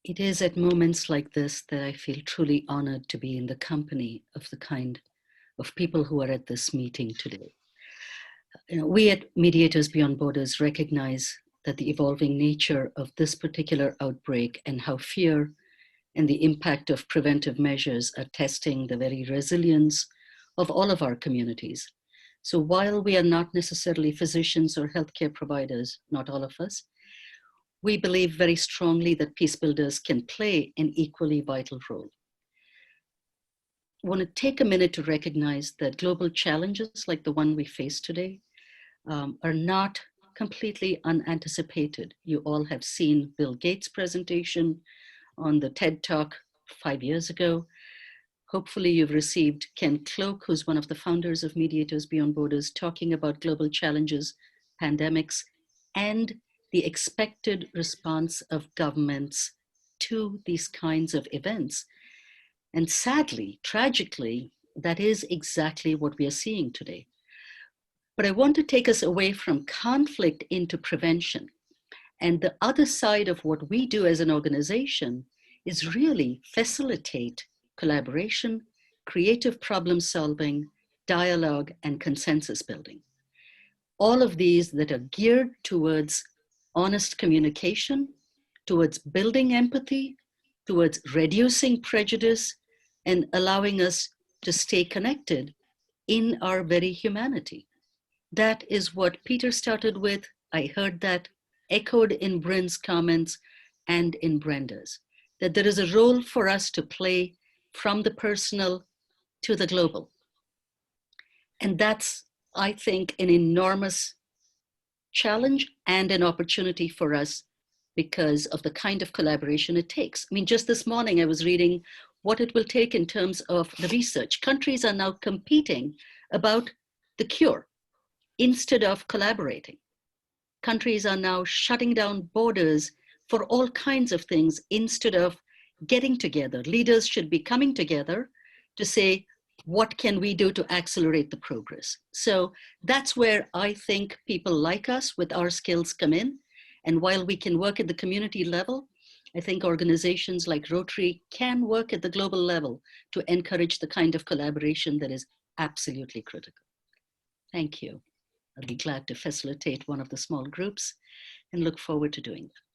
It is at moments like this that I feel truly honored to be in the company of the kind of people who are at this meeting today. We at Mediators Beyond Borders recognize that the evolving nature of this particular outbreak and how fear and the impact of preventive measures are testing the very resilience of all of our communities. So while we are not necessarily physicians or healthcare providers, not all of us, we believe very strongly that peace builders can play an equally vital role. I want to take a minute to recognize that global challenges like the one we face today are not completely unanticipated. You all have seen Bill Gates' presentation on the TED Talk 5 years ago. Hopefully you've received Ken Cloak, who's one of the founders of Mediators Beyond Borders, talking about global challenges, pandemics, and the expected response of governments to these kinds of events. And sadly, tragically, that is exactly what we are seeing today. But I want to take us away from conflict into prevention. And the other side of what we do as an organization is really facilitate collaboration, creative problem solving, dialogue, and consensus building. All of these that are geared towards honest communication, towards building empathy, towards reducing prejudice, and allowing us to stay connected in our very humanity. That is what Peter started with. I heard that echoed in Bryn's comments and in Brenda's, that there is a role for us to play from the personal to the global. And that's, I think, an enormous challenge and an opportunity for us because of the kind of collaboration it takes. I mean, just this morning I was reading what it will take in terms of the research. Countries are now competing about the cure instead of collaborating. Countries are now shutting down borders for all kinds of things instead of getting together. Leaders should be coming together to say, what can we do to accelerate the progress? So that's where I think people like us with our skills come in. And while we can work at the community level, I think organizations like Rotary can work at the global level to encourage the kind of collaboration that is absolutely critical. Thank you. I'll be glad to facilitate one of the small groups and look forward to doing that.